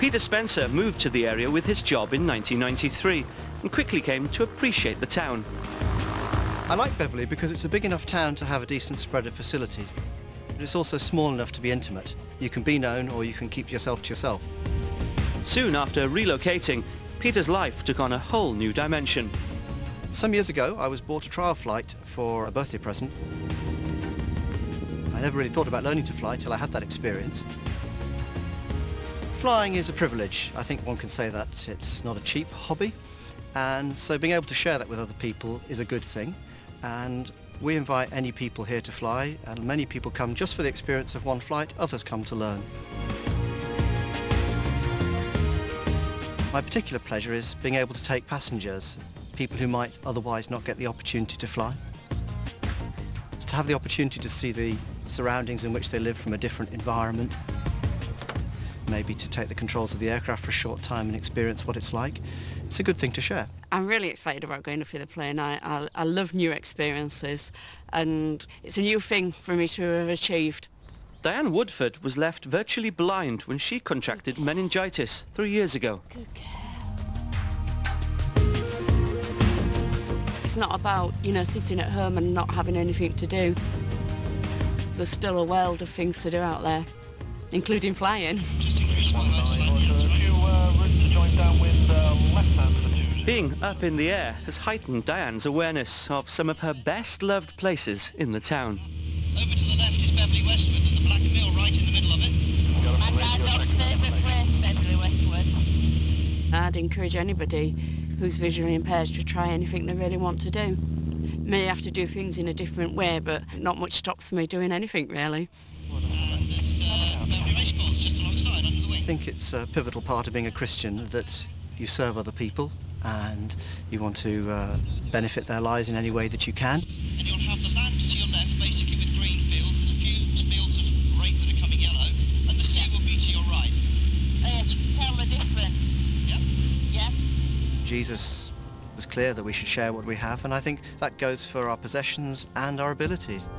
Peter Spencer moved to the area with his job in 1993 and quickly came to appreciate the town. I like Beverley because it's a big enough town to have a decent spread of facilities. But it's also small enough to be intimate. You can be known or you can keep yourself to yourself. Soon after relocating, Peter's life took on a whole new dimension. Some years ago, I was bought a trial flight for a birthday present. I never really thought about learning to fly till I had that experience. Flying is a privilege. I think one can say that. It's not a cheap hobby, and so being able to share that with other people is a good thing. And we invite any people here to fly, and many people come just for the experience of one flight, others come to learn. My particular pleasure is being able to take passengers, people who might otherwise not get the opportunity to fly. To have the opportunity to see the surroundings in which they live from a different environment, maybe to take the controls of the aircraft for a short time and experience what it's like, it's a good thing to share. I'm really excited about going up in the plane. I love new experiences, and it's a new thing for me to have achieved. Diane Woodford was left virtually blind when she contracted meningitis 3 years ago. Good girl. It's not about, sitting at home and not having anything to do. There's still a world of things to do out there, including flying. Being up in the air has heightened Diane's awareness of some of her best-loved places in the town. Over to the left is Beverley Westwood, and the Black Mill right in the middle of it. My dad's favourite place, Beverley Westwood. I'd encourage anybody who's visually impaired to try anything they really want to do. May have to do things in a different way, but not much stops me doing anything, really. And there's Beverley Racecourse just alongside, under the wing. I think it's a pivotal part of being a Christian that you serve other people and you want to benefit their lives in any way that you can. And you'll have the land to your left, basically with green fields. There's a few fields of rape that are coming yellow, and the sea will be to your right. Yes, tell the difference. Yep. Yeah. Jesus was clear that we should share what we have, and I think that goes for our possessions and our abilities.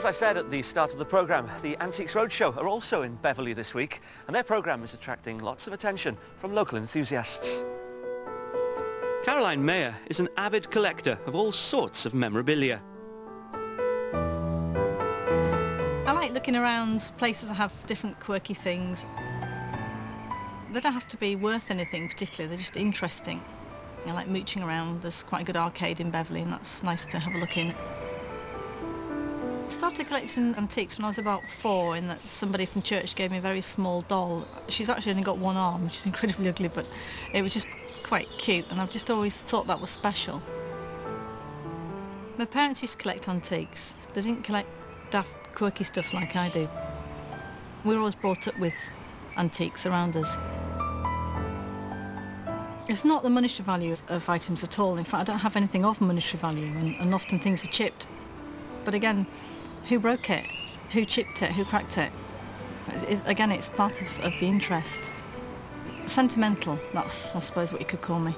As I said at the start of the programme, the Antiques Roadshow are also in Beverley this week, and their programme is attracting lots of attention from local enthusiasts. Caroline Maher is an avid collector of all sorts of memorabilia. I like looking around places that have different quirky things. They don't have to be worth anything particularly, they're just interesting. I like mooching around. There's quite a good arcade in Beverley and that's nice to have a look in. I started collecting antiques when I was about 4 in that somebody from church gave me a very small doll. She's actually only got one arm, which is incredibly ugly, but it was just quite cute and I've just always thought that was special. My parents used to collect antiques. They didn't collect daft, quirky stuff like I do. We were always brought up with antiques around us. It's not the monetary value of items at all. In fact, I don't have anything of monetary value and often things are chipped. But again, who broke it? Who chipped it? Who cracked it? Again, it's part of the interest. Sentimental, that's I suppose what you could call me.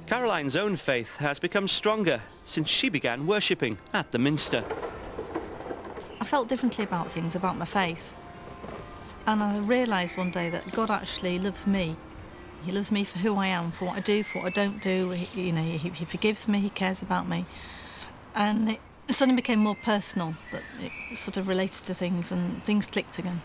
Caroline's own faith has become stronger since she began worshipping at the Minster. I felt differently about things, about my faith. And I realised one day that God actually loves me. He loves me for who I am, for what I do, for what I don't do. He forgives me, he cares about me. And it suddenly became more personal, that it sort of related to things and things clicked again.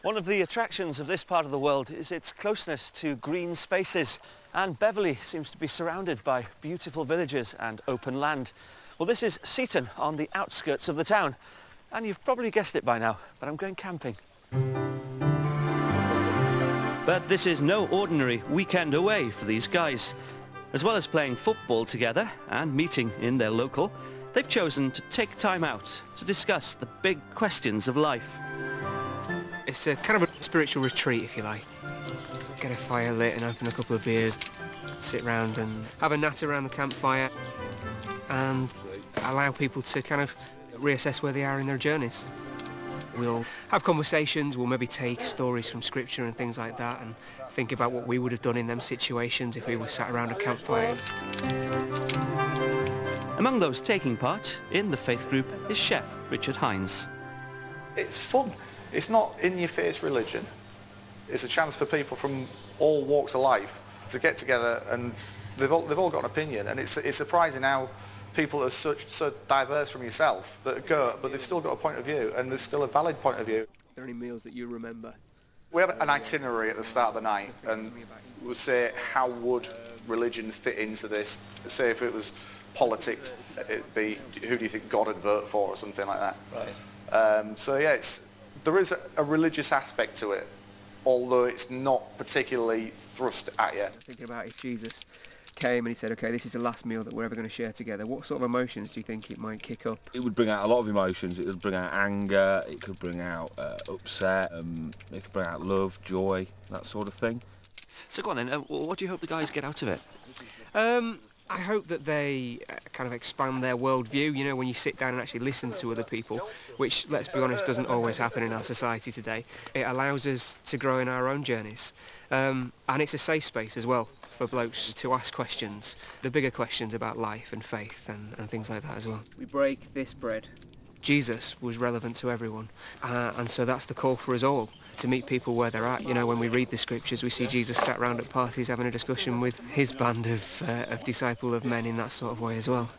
One of the attractions of this part of the world is its closeness to green spaces, and Beverley seems to be surrounded by beautiful villages and open land. Well, this is Sept on the outskirts of the town, and you've probably guessed it by now, but I'm going camping. But this is no ordinary weekend away for these guys. As well as playing football together and meeting in their local, they've chosen to take time out to discuss the big questions of life. It's a kind of a spiritual retreat, if you like. Get a fire lit and open a couple of beers, sit round and have a natter around the campfire and allow people to kind of reassess where they are in their journeys. We'll have conversations, we'll maybe take stories from scripture and things like that and think about what we would have done in them situations if we were sat around a campfire. Among those taking part in the faith group is Chef Richard Hines. It's fun. It's not in-your-face religion. It's a chance for people from all walks of life to get together, and they've all got an opinion, and it's surprising how people are so diverse from yourself that go, but they've still got a point of view, and there's still a valid point of view. Are there any meals that you remember? We have an itinerary at the start of the night, and we'll say, how would religion fit into this? Say if it was politics, it'd be, who do you think God would vote for, or something like that. Right. So yeah, there is a religious aspect to it, although it's not particularly thrust at you. Thinking about if Jesus came and he said, okay, this is the last meal that we're ever going to share together, what sort of emotions do you think it might kick up? It would bring out a lot of emotions. It would bring out anger, it could bring out upset, it could bring out love, joy, that sort of thing. So go on then, what do you hope the guys get out of it? I hope that they kind of expand their worldview, you know, when you sit down and actually listen to other people, which, let's be honest, doesn't always happen in our society today. It allows us to grow in our own journeys. And it's a safe space as well for blokes to ask questions, the bigger questions about life and faith and things like that as well. We break this bread. Jesus was relevant to everyone, and so that's the call for us all, to meet people where they're at. You know, when we read the scriptures, we see Jesus sat around at parties having a discussion with his band of disciple of men in that sort of way as well.